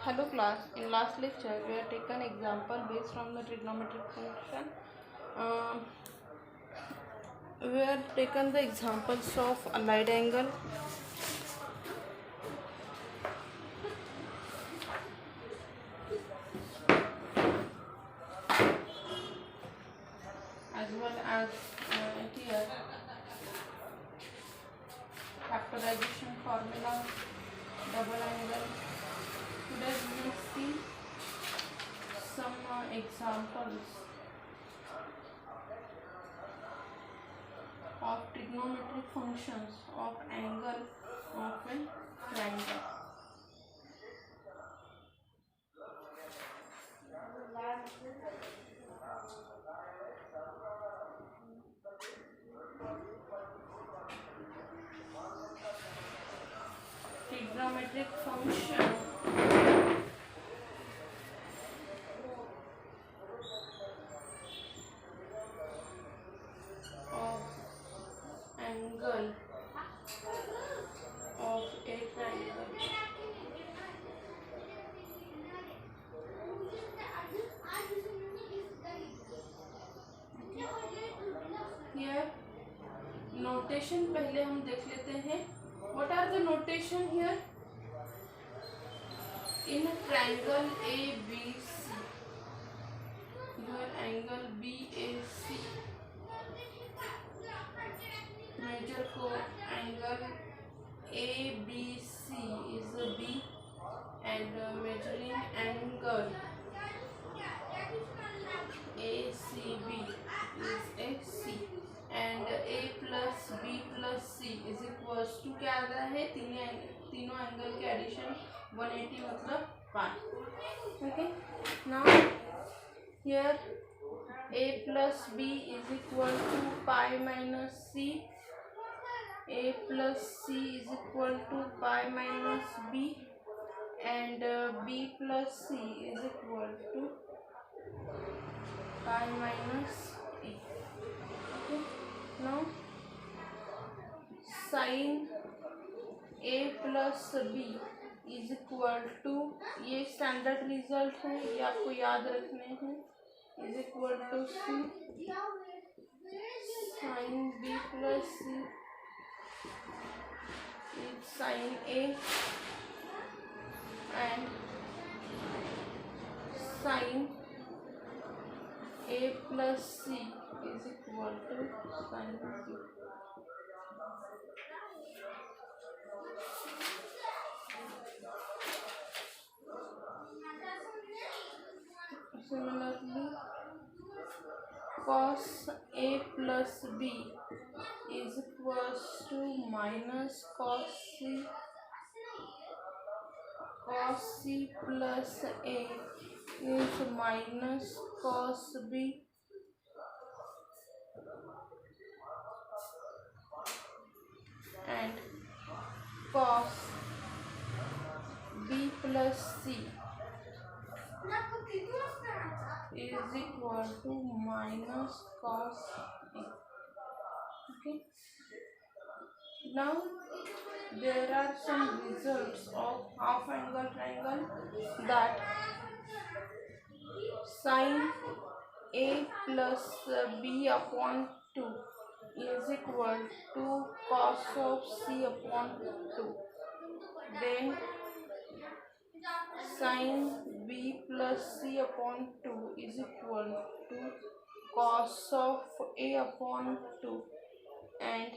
Hello class, in last lecture we have taken example based from the trigonometric function. Um, we have taken the examples of allied angle, as well as here factorization formula, double angle. Today we will see some examples of trigonometric functions of angle of a triangle. Trigonometric function of angle of a triangle. Here notation पहले हम देख लेते हैं. What are the notation here? In a triangle ABC, your angle BAC, measure को angle ABC is a B and measuring angle ACB is a C and A plus B plus C is equals to क्या आ रहा है? तीनों angle के addition 180 मतलब पाई. Okay. Now here A plus B is equal to pi minus C. A plus C is equal to pi minus B and B plus C is equal to pi minus A. Okay. Now sin A plus B is equal to, ये standard result है, ये आपको याद रखने हैं, is equal to c sine b plus C is sine a and sine a plus C is equal to sine b. Similarly, cos A plus B is equals to minus cos C plus A is minus cos B and cos B plus C is equal to minus cos A. Okay. Now there are some results of half angle triangle that sin A plus B upon 2 is equal to cos of C upon 2. Then sin B plus C upon 2 is equal to cos of A upon 2 and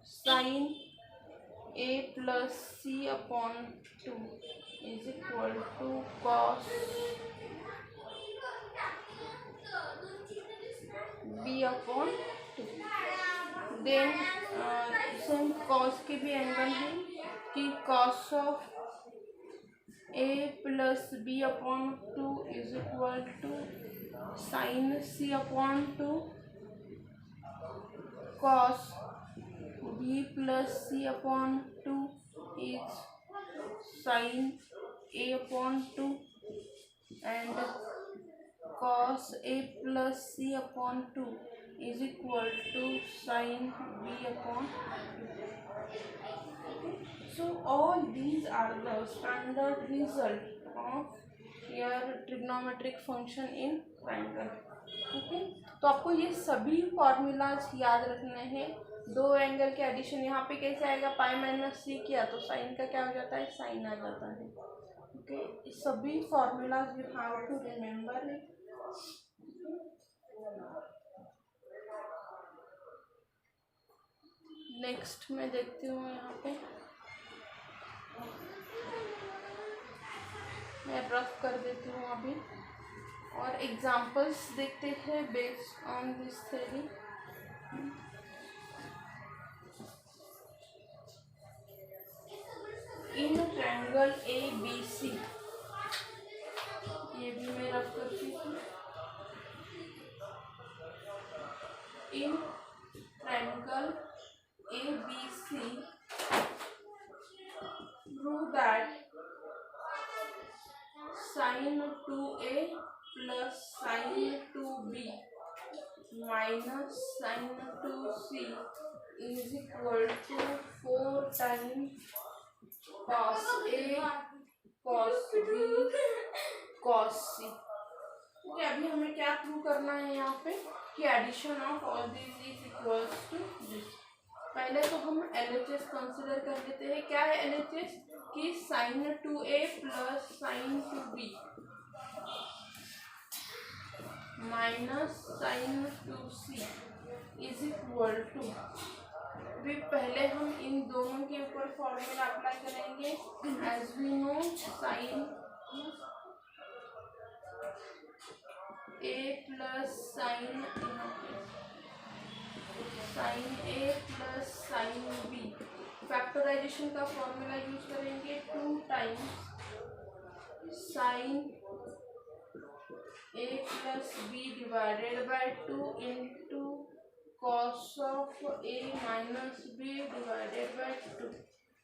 sin A plus C upon 2 is equal to cos B upon 2. Then same cos के भी angle है कि cos of A plus B upon 2 is equal to sin C upon 2 cos B plus C upon 2 is sin A upon 2 and cos A plus C upon 2 is equal to sin b upon so all these are the standard result of your trigonometric function in triangle. Okay, तो आपको ये सभी formulas याद रखने हैं। दो angle के addition यहाँ पे कैसे आएगा, पाई माइनस सी किया तो साइन का क्या हो जाता है, साइन आ जाता है। ओके, सभी formulas you have to remember it. Next मैं देखती हूँ यहाँ पे, मैं रफ कर देती हूँ अभी और एग्जांपल्स देखते हैं based on this theory. In triangle A B c, ये भी मैं रफ करती हूँ। In triangle A B c prove that sin 2a plus sin 2b minus sin 2c is equal to 4 times cos a cos b cos c। Okay, अभी हमें क्या prove करना है यहाँ पे कि addition of all this is equals to this. पहले तो हम LHS कंसिडर कर लेते हैं। क्या है LHS कि sin 2a plus sin 2b minus sin 2c is equal to, भी पहले हम इन दोनों के ऊपर फॉर्मूला अप्लाई करेंगे। As we know sin a plus sin a plus sin b, factorization का फॉर्मूला यूज करेंगे 2 times sin a plus b divided by 2 into cos of a minus b divided by 2।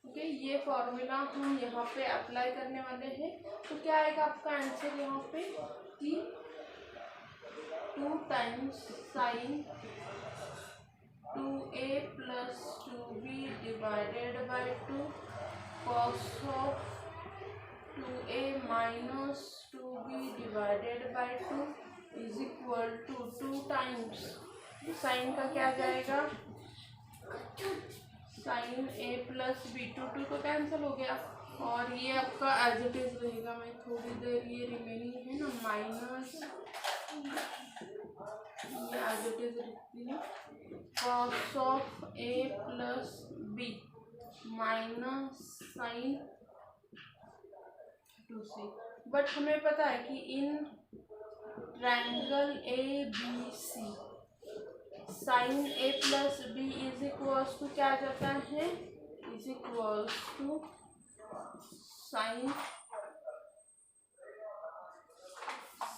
Okay, ये formula हम यहाँ पे apply करने वाले हैं। तो क्या आएगा आपका आंसर यहाँ पे कि 2 times sin 2a plus 2b divided by 2 cos of 2a minus 2b divided by 2 is equal to 2 times sine का क्या जाएगा, sin a प्लस b, 2 तो कैंसिल हो गया और ये आपका एज इट इज रहेगा। मैं थोड़ी देर ये रिमेनिंग है ना माइनस, ये एज इट इज रखती है cos of a plus b minus sin 2c। But हमें पता है कि in triangle A B c sin a plus b is equals to क्या जाता है, is equals to sin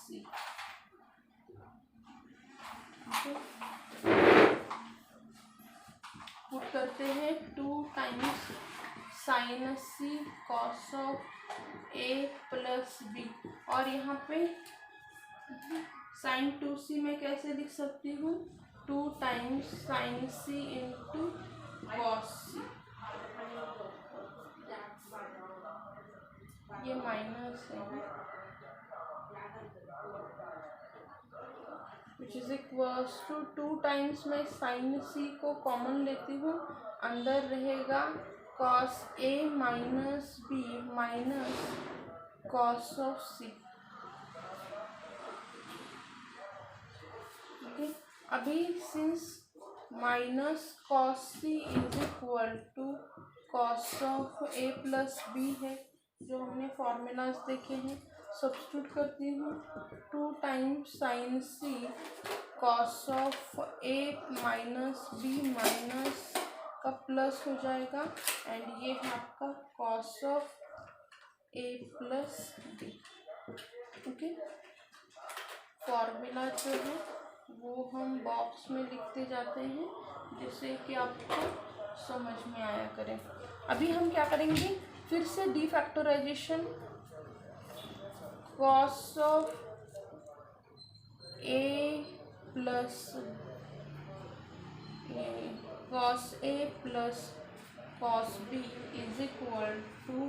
c। Put करते हैं 2 times sin c cos of a plus b और यहाँ पे sin 2c में कैसे लिख सकती हूँ, 2 times sin c into cos c, ये माइनस है which is equals to 2 times मैं sin c को कॉमन लेती हूँ, अंदर रहेगा cos a minus b minus cos of c। Okay, अभी since minus cos c is equal to cos of a plus b है, जो हमने फॉर्मूलाज देखे हैं, सब्स्टिट्यूट करती हूँ 2 times sin c cos of a minus b minus का plus हो जाएगा एंड ये है आपका cos of a plus b। Okay, formula जो है वो हम बॉक्स में लिखते जाते हैं जिससे कि आपको समझ में आया करें। अभी हम क्या करेंगे, फिर से the factorization cos of a plus cos a plus cos b is equal to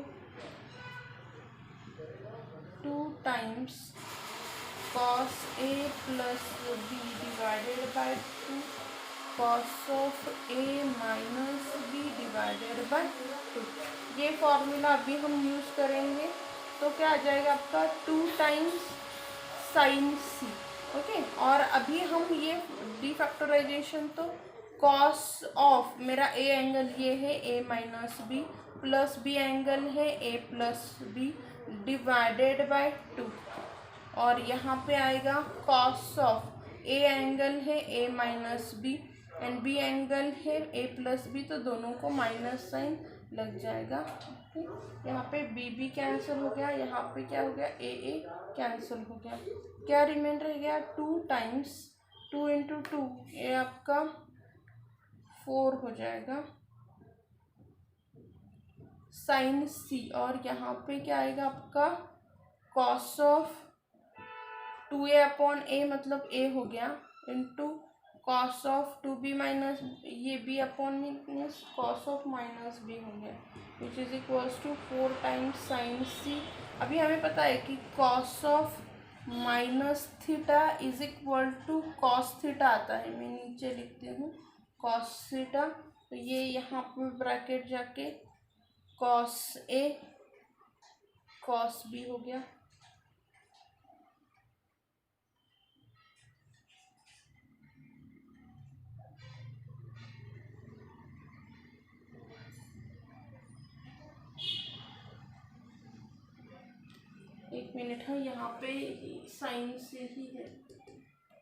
2 times cos a plus B divided by 2 cos of a minus b divided by 2। ये फॉर्मूला अभी हम यूज़ करेंगे, तो क्या आ जाएगा आपका 2 टाइम्स साइन सी। Okay, और अभी हम ये डी फैक्टराइजेशन तो कॉस ऑफ मेरा ए एंगल ये है A minus B plus B angle है A plus B divided by 2, और यहाँ पे आएगा कॉस ऑफ ए एंगल है A minus B and B angle है ए प्लस बी, तो दोनों को माइनस साइन लग जाएगा। यहाँ पे बी बी कैंसिल हो गया, यहाँ पे क्या हो गया ए कैंसिल हो गया, क्या रिमेंड रह गया 2 टाइम्स 2 इंटू 2 ये आपका 4 हो जाएगा साइन सी, और यहाँ पे क्या आएगा आपका कॉस ऑफ 2a अपॉन ए मतलब a हो गया into cos of 2b minus ये b upon means cos of minus b हो गया which is equals to 4 times sine C. अभी हमें पता है कि cos of minus theta is equal to cos theta आता है, मैं नीचे लिखती हूँ कॉस थीटा, तो ये यहाँ पे ब्रैकेट जाके कॉस ए कॉस बी हो गया। एक मिनट है, यहाँ पे साइन से ही है,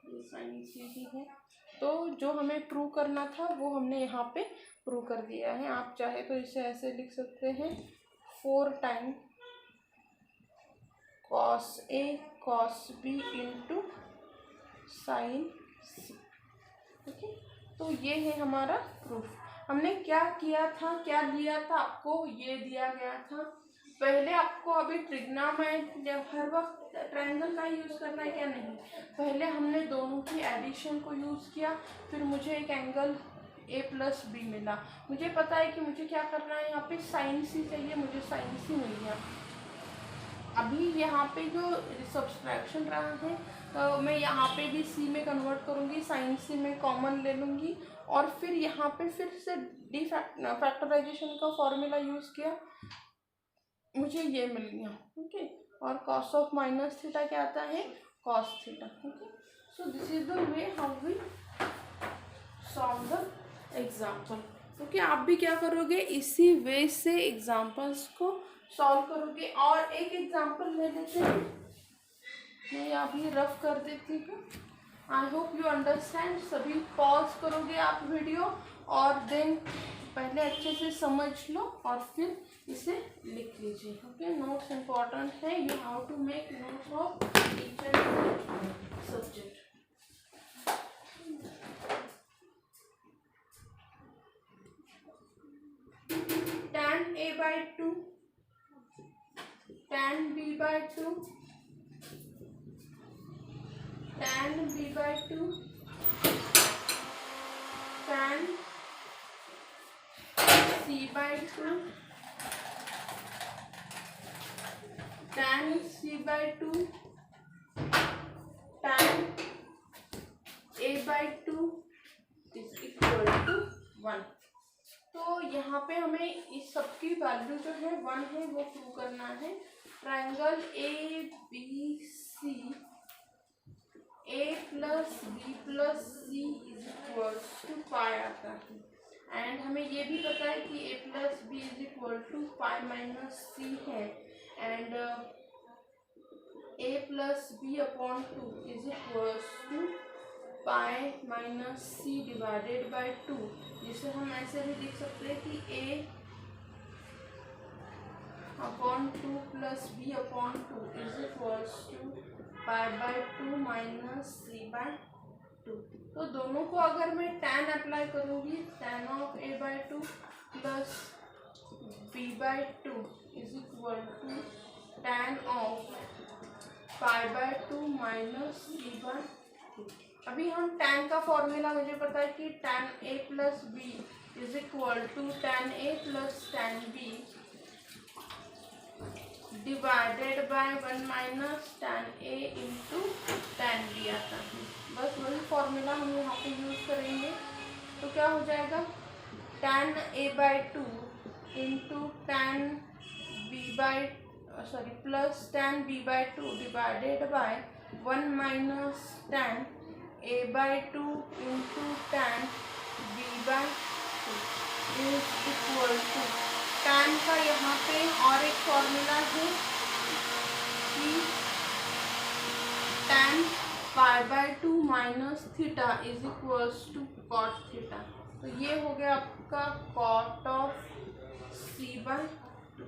ये साइन से ही है, तो जो हमें प्रूव करना था वो हमने यहाँ पे प्रूव कर दिया है। आप चाहे तो इसे ऐसे लिख सकते हैं 4 time cos A cos B into sine C. Okay, तो ये है हमारा प्रूफ। हमने क्या किया था, क्या दिया था आपको, ये दिया गया था। पहले आपको अभी ट्रिग्नोमेट्री हर वक्त ट्रायंगल का यूज़ करना है क्या, नहीं, पहले हमने दोनों की एडिशन को यूज़ किया, फिर मुझे एक एंगल ए प्लस बी मिला। मुझे पता है कि मुझे क्या करना है, यहाँ पे साइन सी चाहिए, मुझे साइन सी मिल गया। अभी यहाँ पे जो सब्सट्रैक्शन रहा है मैं यहाँ पे भी सी में कन्वर्ट करूँगी, साइन सी में कॉमन ले लूँगी, और फिर यहाँ पे फिर से डी फैक्टराइजेशन का फॉर्मूला यूज़ किया, मुझे ये मिल गया। ओके, और कॉस ऑफ माइनस थीटा क्या आता है, cos theta. Okay, so this is the way how we solve the example. Okay, आप भी क्या करोगे, इसी वे से एग्जाम्पल्स को सॉल्व करोगे। और एक एग्जाम्पल ले लेते हैं, मैं यहाँ भी रफ कर देती हूँ। I hope you understand. सभी पॉज करोगे आप वीडियो, और देन पहले अच्छे से समझ लो और फिर इसे लिख लीजिए। ओके, नोट्स इम्पॉर्टेंट है, you have to make notes of each and every subject. tan a by 2, tan b by 2, tan b by 2, tan c by 2, tan c by 2, tan a by 2 is equal to 1। तो यहाँ पे हमें इस सब की value जो है 1 है वो प्रूव करना है। Triangle A B C A plus B plus C is equal to pi आता है, एंड हमें ये भी पता है कि A plus B is equal to pi minus C है, and A plus B upon 2 is equal to pi minus C divided by 2, जिसे हम ऐसे भी लिख सकते हैं कि a upon 2 plus B upon 2 is equals to pi by 2 minus c by 2। तो दोनों को अगर मैं tan अप्लाई करूँगी, tan of a by 2 plus b by 2 is equal to tan of pi by 2 minus c by 2। अभी हम tan का formula मुझे पता है कि tan a plus B is equal to tan a plus tan b divided by 1 minus tan a into tan b आता है। बस वही फॉर्मूला हम यहाँ पे यूज करेंगे। तो क्या हो जाएगा, tan a by two into tan b by plus tan b by two divided by 1 minus tan a by two into tan b by two is equal to tan का यहाँ पे और एक फॉर्मूला है कि tan pi by two minus theta is equals to cot theta. तो ये हो गया आपका cot of c by two.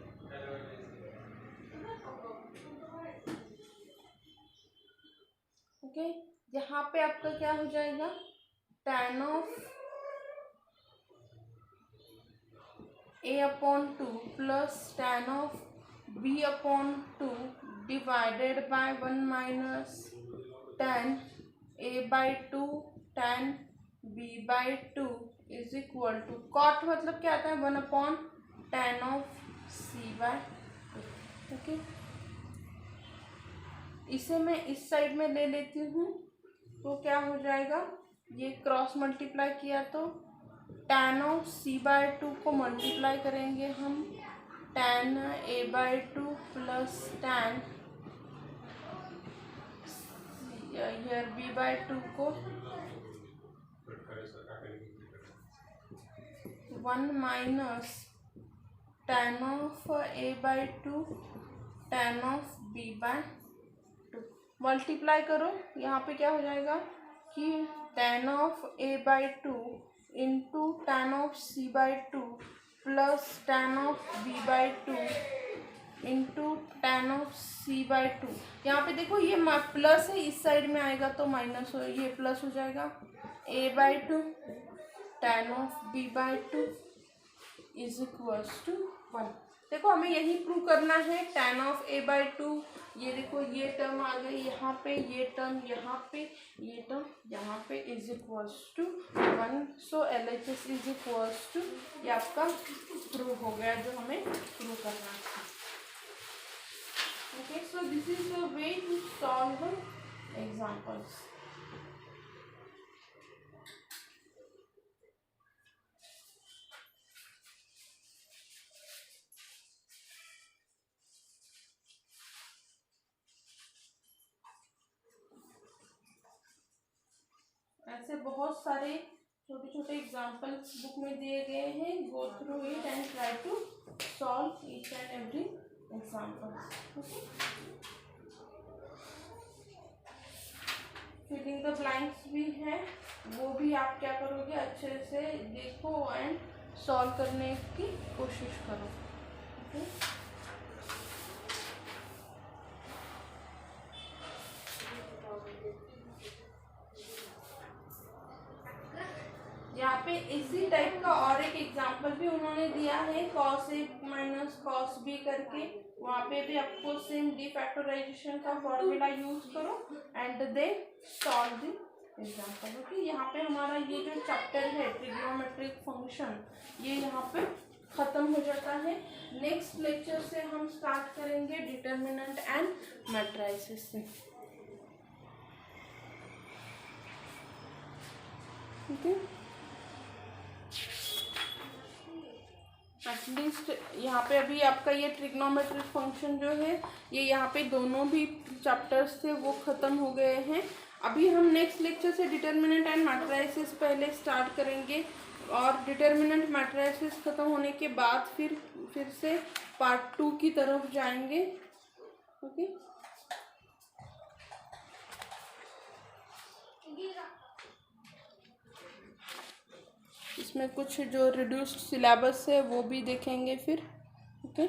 Okay, यहाँ पे आपका क्या हो जाएगा, tan of a upon two plus tan of b upon two divided by 1 minus tan a by two tan b by two is equal to cot मतलब क्या आता है 1 upon tan of c by two. Okay, इसे मैं इस side में ले लेती हूँ तो क्या हो जाएगा, ये क्रॉस मल्टीप्लाई किया तो tan of c by to को मल्टीप्लाई करेंगे हम tan a by to plus tan b by to को 1 minus tan of a by two tan of b by to multiply करो। यहाँ पे क्या हो जाएगा कि tan of a by two into tan of c by to plus tan of b by two into tan of c by to. यहाँ पे देखो ये प्लस है, इस साइड में आएगा तो माइनस हो, ये प्लस हो जाएगा a by two tan of b by two is equals to 1। देखो हमें यही प्रूव करना है tan of a by two, ये देखो ये टर्म आ गई यहाँ पे, ये टर्म यहाँ पे, ये टर्म यहाँ पे is equals to 1। So LHS is equals to, ये आपका प्रूव हो गया जो हमें प्रूव करना था। Okay, so this is the way to solve examples. ऐसे बहुत सारे छोटे छोटे एग्जाम्पल्स बुक में दिए गए हैं, go through it and try to solve each and every example. Filling the blanks भी है, वो भी आप क्या करोगे, अच्छे से देखो एंड सॉल्व करने की कोशिश करो। ओके, यहाँ पे इसी टाइप का और एक एग्जाम्पल भी उन्होंने दिया है cos a minus cos b करके, वहाँ पे भी आपको सेम डिफैक्टराइजेशन का फॉर्मूला यूज करो and they solve the example. Okay, यहाँ पे हमारा ये जो चैप्टर है ट्रिग्नोमेट्रिक फंक्शन, ये यहाँ पे खत्म हो जाता है। नेक्स्ट लेक्चर से हम स्टार्ट करेंगे डिटर्मिनेंट एंड मैट्रिसेस से। ओके, एटलीस्ट यहाँ पे अभी आपका ये ट्रिग्नोमेट्रिक फंक्शन जो है, ये यहाँ पे दोनों भी चैप्टर्स थे वो ख़त्म हो गए हैं। अभी हम नेक्स्ट लेक्चर से डिटर्मिनेंट एंड मैट्रिसेस पहले स्टार्ट करेंगे और डिटर्मिनेंट मैट्रिसेस ख़त्म होने के बाद फिर से पार्ट 2 की तरफ जाएंगे। ओके, इसमें कुछ जो रिड्यूस्ड सिलेबस है वो भी देखेंगे फिर। Okay,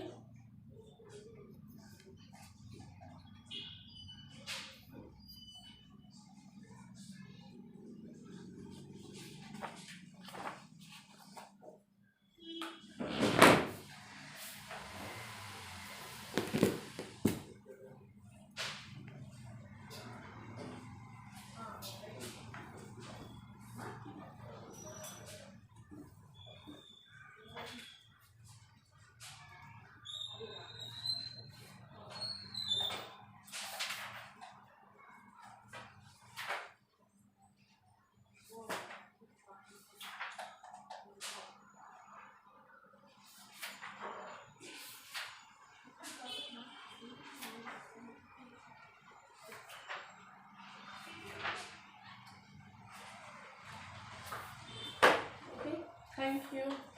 thank you.